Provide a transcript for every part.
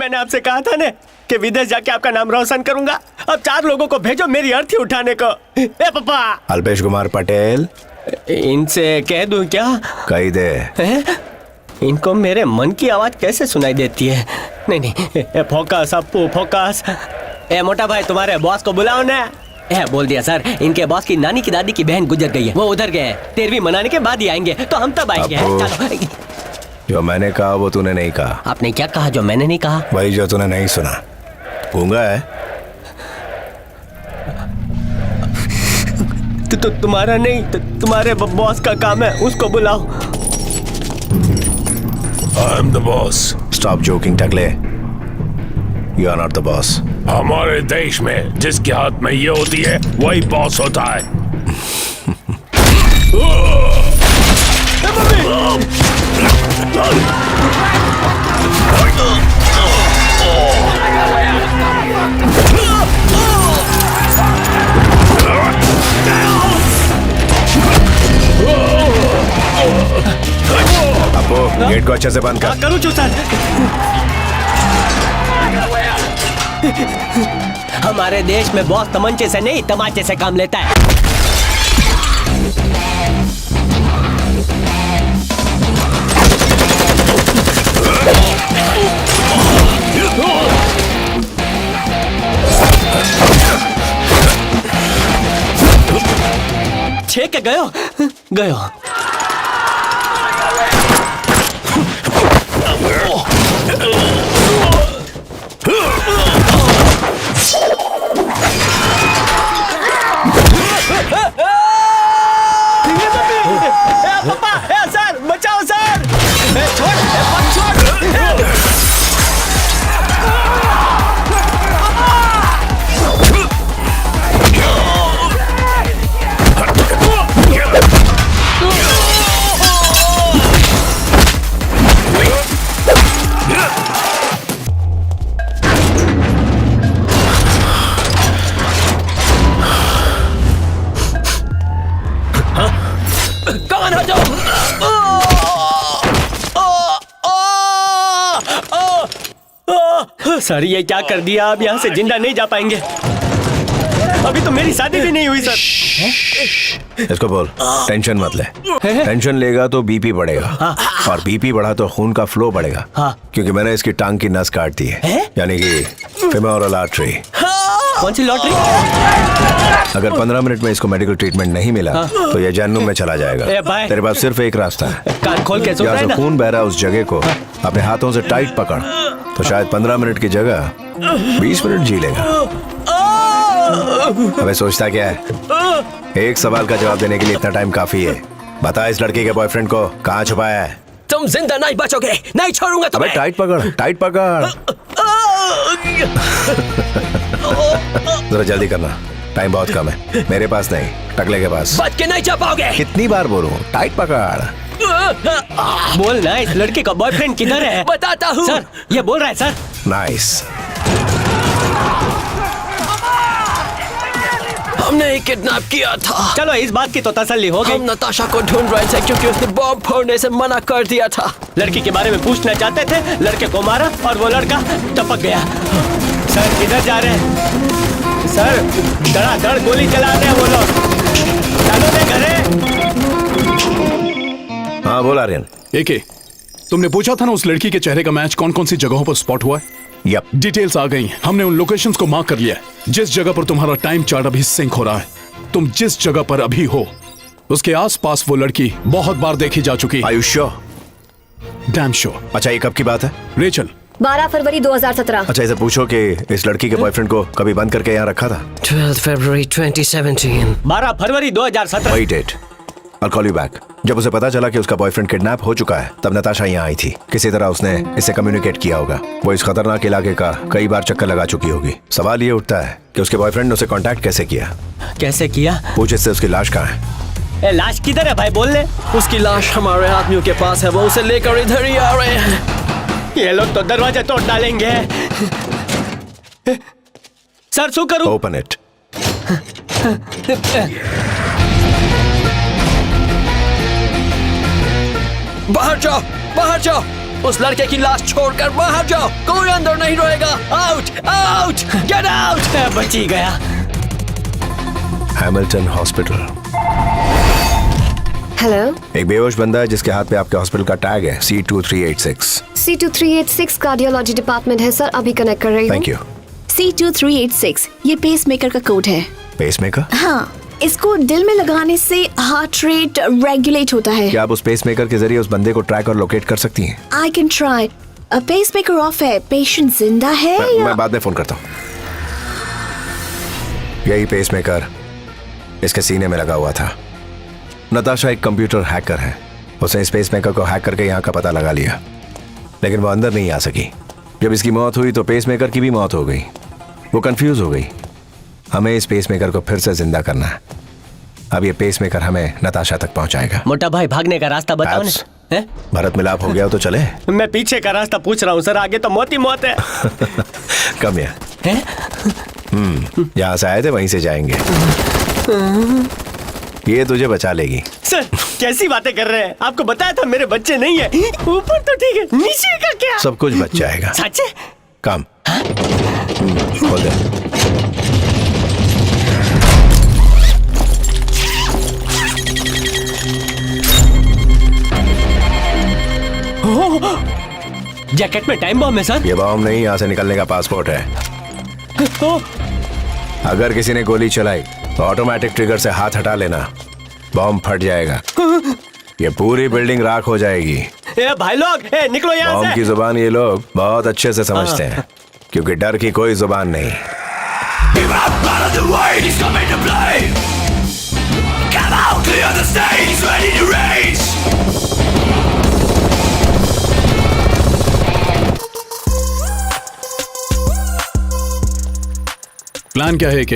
मैंने आपसे कहा था ना कि विदेश जाके आपका नाम रोशन करूंगा। अब 4 लोगों को भेजो मेरी अर्थी उठाने को। ए पापा। अल्पेश कुमार पटेल। इनसे कह दूं क्या? कह दे। इनको मेरे मन की आवाज कैसे सुनाई देती है? नहीं, फोकस अपू फोकस। ए मोटा भाई, तुम्हारे बॉस को बुलाओ ना। बोल दिया सर, इनके बॉस की नानी की दादी की बहन गुजर गई है, वो उधर गए हैं। 13वीं मनाने के बाद ही आएंगे, तो हम तब आएंगे। चलो। जो मैंने कहा वो तूने नहीं कहा। आपने क्या कहा जो मैंने नहीं कहा? वही जो तूने नहीं सुना। गूंगा है? तो तुम्हारा नहीं, तुम्हारे बॉस का काम है, उसको बुलाओ। I am the boss. Stop joking, Takle. You are not the boss. हमारे देश में जिसके हाथ में ये होती है वही बॉस होता है। अपो, गेट को अच्छे से बंद कर। करूँ सर। हमारे देश में बॉस तमंचे से नहीं तमाचे से काम लेता है। छेक गयो गयो। सर बचाओ सर। छोड़ कौन हो जाओ। सर ये क्या कर दिया? अब यहाँ से जिंदा नहीं जा पाएंगे। अभी तो मेरी शादी भी नहीं हुई सर। इसको बोल टेंशन मत ले। टेंशन लेगा तो बीपी बढ़ेगा, और बीपी बढ़ा तो खून का फ्लो बढ़ेगा। क्योंकि मैंने इसकी टांग की नस काट दी है, यानी कि फेमोरल आर्टरी। कौन सी लॉटरी? अगर 15 मिनट में इसको मेडिकल ट्रीटमेंट नहीं मिला तो ये जहन्नुम में चला जाएगा। तेरे पास सिर्फ एक रास्ता है। कान खोल के सुन रहा है ना? खून बह रहा है उस जगह को अपने हाथों से टाइट पकड़, तो शायद 15 मिनट की जगह 20 मिनट जी लेगा। अबे सोचता क्या है? एक सवाल का जवाब देने के लिए इतना टाइम काफी है। बता इस लड़की के बॉयफ्रेंड को कहाँ छुपाया है? तुम जिंदा नहीं बचोगे, नहीं छोड़ूंगा तुम्हें। अबे टाइट पकड़, टाइट पकड़। जरा जल्दी करना, टाइम बहुत कम है। मेरे पास नहीं, टकले के पास। बच के नहीं जा पाओगे। कितनी बार बोलूं? टाइट पकड़। बोल ना, इस लड़की का बॉयफ्रेंड किधर है? बताता हूँ सर। ये बोल रहा है सर। नाइस। हमने एक किडनैप किया था। चलो इस बात की तो तसल्ली हो गई। हम नताशा को ढूंढ रहे थे क्योंकि उसने बॉम्ब फोड़ने से मना कर दिया था। लड़की के बारे में पूछना चाहते थे, लड़के को मारा और वो लड़का टपक गया। सर किधर जा रहे हैं? सर धड़ाधड़ गोली चला रहे हैं वो लोग। चलो दे घरे। हाँ बोल आर्यन। एके, तुमने पूछा था ना उस लड़की के चेहरे का मैच कौन कौन सी जगहों पर स्पॉट हुआ है? यप, डिटेल्स आ गई हैं। हमने उन लोकेशंस को मार्क कर लिया है। जिस जगह पर तुम्हारा टाइम चार्ट अभी सिंक हो रहा है, तुम जिस जगह पर अभी हो उसके आसपास वो लड़की बहुत बार देखी जा चुकी है। Are you sure? Damn sure. अच्छा ये कब की बात है? रेचल 12 फरवरी 2017। अच्छा इसे पूछो कि इस लड़की के बॉयफ्रेंड को कभी बंद करके यहाँ रखा था? 12 फरवरी 2017। 12 फरवरी 2017। वही date. I'll call you back। जब उसे पता चला कि उसका बॉयफ्रेंड किडनैप हो चुका है, तब नताशा यहाँ आई थी। किसी तरह उसने इससे कम्युनिकेट किया होगा। वो इस खतरनाक इलाके का कई बार चक्कर लगा चुकी होगी। सवाल ये उठता है कि उसके बॉयफ्रेंड ने उसे कांटेक्ट कैसे किया? कैसे किया? पूछ इससे उसकी लाश कहाँ है? लाश किधर है भाई, बोल ले। उसकी लाश हमारे आदमियों के पास है, वो उसे लेकर इधर ही आ रहे हैं। ये लोग तो दरवाजा तोड़ डालेंगे। सर शू करूं? Open it. बाहर जाओ, बाहर जाओ। उस लड़के की लाश छोड़कर बाहर जाओ, कोई अंदर नहीं रहेगा। Out out, get out. बची गया। Hamilton hospital. हेलो, एक बेहोश बंदा है जिसके हाथ पे आपके हॉस्पिटल का टैग है C2386। C2386 कार्डियोलॉजी डिपार्टमेंट है सर, अभी कनेक्ट कर रही हूँ। Thank you. C2386 ये पेसमेकर का कोड है। पेसमेकर? हाँ, इसको दिल में लगाने से हार्ट रेट रेगुलेट होता है। क्या आप उस पेसमेकर के जरिए उस बंदे को ट्रैक और लोकेट कर सकती हैं? I can try. Pacemaker of है, पेशेंट जिंदा है या... मैं बाद में फोन करता हूँ। यही पेसमेकर इसके सीने में लगा हुआ था। नताशा एक कंप्यूटर हैकर है। उसने इस पेसमेकर को हैक करके यहाँ का पता लगा लिया, लेकिन वो अंदर नहीं आ सकी। जब इसकी मौत हुई तो पेसमेकर की भी मौत हो गई। वो कंफ्यूज हो गई। हमें इस पेसमेकर को फिर से जिंदा करना है। अब ये पेसमेकर हमें नताशा तक पहुंचाएगा। मोटा भाई, भागने का रास्ता बताओ Perhaps ना। हैं? भरत मिलाप हो गया हो तो चले। मैं पीछे का रास्ता पूछ रहा हूँ सर, आगे तो मौत ही मौत है। कम या हैं? जहाँ से आए थे वहीं से जाएंगे। ये तुझे बचा लेगी। सर कैसी बातें कर रहे हैं? आपको बताया था मेरे बच्चे नहीं है। ऊपर तो ठीक है, नीचे का क्या? सब कुछ बच जाएगा। सच है? काम खोल दे। जैकेट में टाइम बॉम्ब है सर। ये बॉम्ब नहीं, यहाँ से निकलने का पासपोर्ट है। अगर किसी ने गोली चलाई तो ऑटोमेटिक ट्रिगर से हाथ हटा लेना, बॉम्ब फट जाएगा। ये पूरी बिल्डिंग राख हो जाएगी। ए भाई लोग, निकलो यहाँ बॉम्ब से। की जुबान ये लोग बहुत अच्छे से समझते हैं, क्योंकि डर की कोई जुबान नहीं। प्लान क्या है के?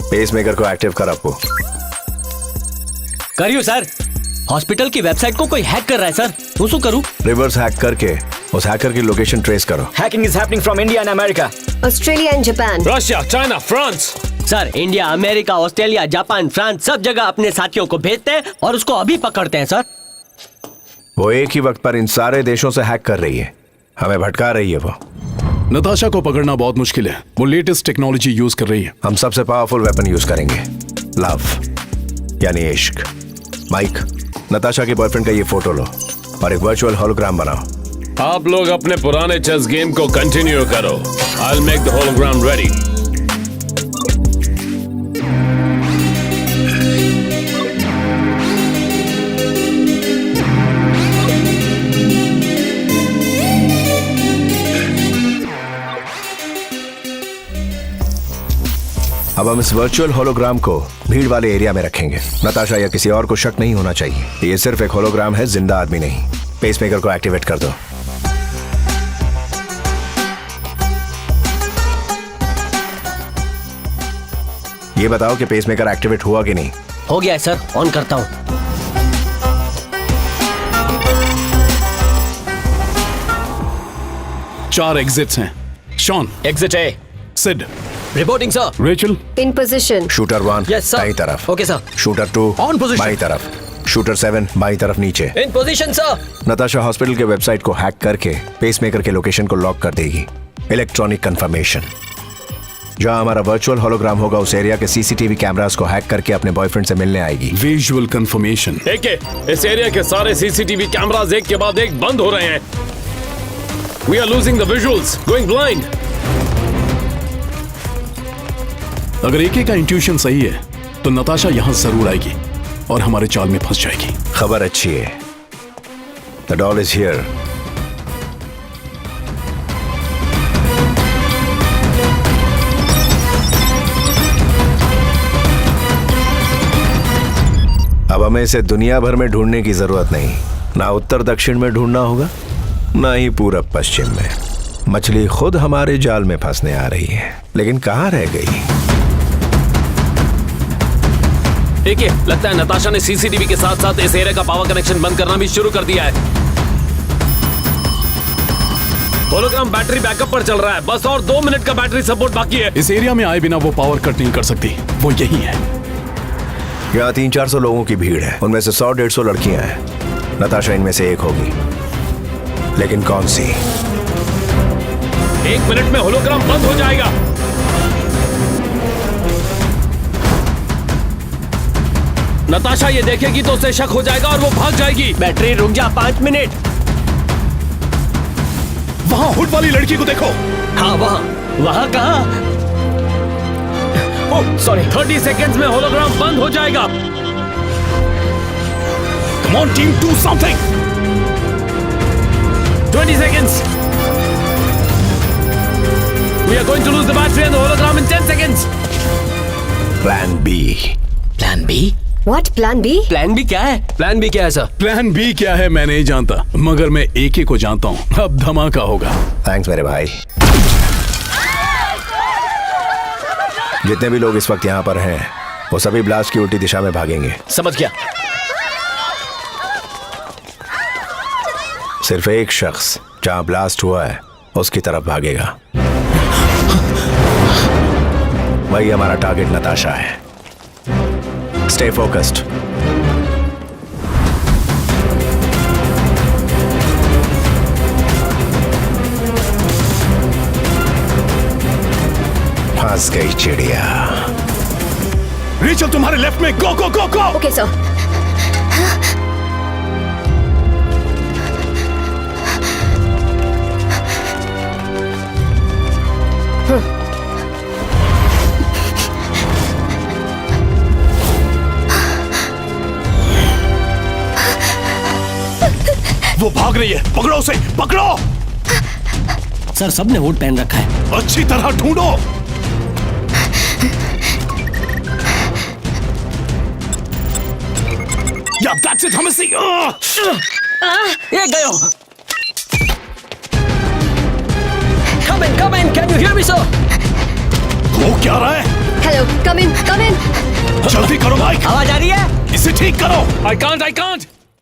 पेसमेकर को एक्टिव कर आपको। करियो सर। हॉस्पिटल की वेबसाइट को कोई हैक कर रहा है सर। उसको करूँ? रिवर्स हैक करके उस हैकर की लोकेशन ट्रेस करो। Hacking is happening from India and America. Australia and Japan. Russia, China, France. Sir India, America, Australia, Japan, France सब जगह अपने साथियों को भेजते हैं और उसको अभी पकड़ते हैं सर। वो एक ही वक्त पर इन सारे देशों से हैक कर रही है, हमें भटका रही है। वो नताशा को पकड़ना बहुत मुश्किल है। वो लेटेस्ट टेक्नोलॉजी यूज कर रही है। हम सबसे पावरफुल वेपन यूज करेंगे, लव यानी इश्क। माइक, नताशा के बॉयफ्रेंड का ये फोटो लो और एक वर्चुअल होलोग्राम बनाओ। आप लोग अपने पुराने चेस गेम को कंटिन्यू करो। I will make the hologram ready. अब हम इस वर्चुअल होलोग्राम को भीड़ वाले एरिया में रखेंगे। नताशा या किसी और को शक नहीं होना चाहिए। ये सिर्फ एक होलोग्राम है, जिंदा आदमी नहीं। पेसमेकर को एक्टिवेट कर दो। ये बताओ कि पेसमेकर एक्टिवेट हुआ कि नहीं? हो गया है सर, ऑन करता हूँ। चार एग्जिट्स हैं। Shawn, Exit A. Sid, Reporting, sir. Rachel, in position. Shooter 1 Yes, sir. दाईं तरफ। Okay, sir. Shooter 2 On position. बाईं तरफ। शूटर 7 बाईं तरफ नीचे। In position, sir. Natasha hospital के वेबसाइट को हैक करके पेसमेकर के लोकेशन को लॉक कर देगी। Electronic confirmation. जहां हमारा वर्चुअल होलोग्राम होगा उस एरिया के सीसीटीवी कैमरास को हैक करके अपने बॉयफ्रेंड से मिलने आएगी। Visual confirmation. इस एरिया के सारे सीसीटीवी कैमरास एक के बाद एक बंद हो रहे हैं। We are losing the visuals, going blind. अगर एके का इंट्यूशन सही है तो नताशा यहां जरूर आएगी और हमारे चाल में फंस जाएगी। खबर अच्छी है, द डॉल इज हियर। अब हमें इसे दुनिया भर में ढूंढने की जरूरत नहीं। ना उत्तर दक्षिण में ढूंढना होगा, ना ही पूरब पश्चिम में। मछली खुद हमारे जाल में फंसने आ रही है, लेकिन कहाँ रह गई? देखिए, लगता है नताशा ने सीसीटीवी के साथ साथ इस एरिया का पावर कनेक्शन बंद करना भी शुरू कर दिया है। होलोग्राम बैटरी बैकअप पर चल रहा है। बस और 2 मिनट का बैटरी सपोर्ट बाकी है। इस एरिया में आए बिना वो पावर कट नहीं कर सकती। वो यही है। यहाँ 300-400 लोगों की भीड़ है। उनमें से 100-150 लड़कियां हैं। नताशा इनमें से एक होगी, लेकिन कौन सी? 1 मिनट में होलोग्राम बंद हो जाएगा। नताशा ये देखेगी तो उसे शक हो जाएगा और वो भाग जाएगी। बैटरी रुक जा 5 मिनट। वहां हुड वाली लड़की को देखो। हाँ वहाँ। वहां कहाँ? ओह सॉरी, 30 सेकेंड्स में होलोग्राम बंद हो जाएगा। Come on team, do something. 20 seconds. We are going to lose the battery and the hologram in 10 seconds. Plan B. Plan B? What plan B? Plan भी क्या है? प्लान बी क्या है sir? Plan B क्या है मैं नहीं जानता, मगर मैं एक ही को जानता हूँ। अब धमाका होगा। थैंक्स मेरे भाई। जितने भी लोग इस वक्त यहाँ पर हैं वो सभी ब्लास्ट की उल्टी दिशा में भागेंगे। समझ गया। सिर्फ एक शख्स जहां ब्लास्ट हुआ है उसकी तरफ भागेगा। वही हमारा टारगेट नताशा है। Stay focused. फंस गई चिड़िया। रेचल तुम्हारे लेफ्ट में, गो गो गो गो। Okay, sir. वो भाग रही है, पकड़ो उसे, पकड़ो। सर सबने वोट पहन रखा है। अच्छी तरह ढूंढो। या that's it, हमें सी। ये गयो। Come in, can you hear me sir? वो क्या रहा है? Hello, come in, come in. जल्दी करो माइक, आवाज आ रही है? इसे ठीक करो। I can't.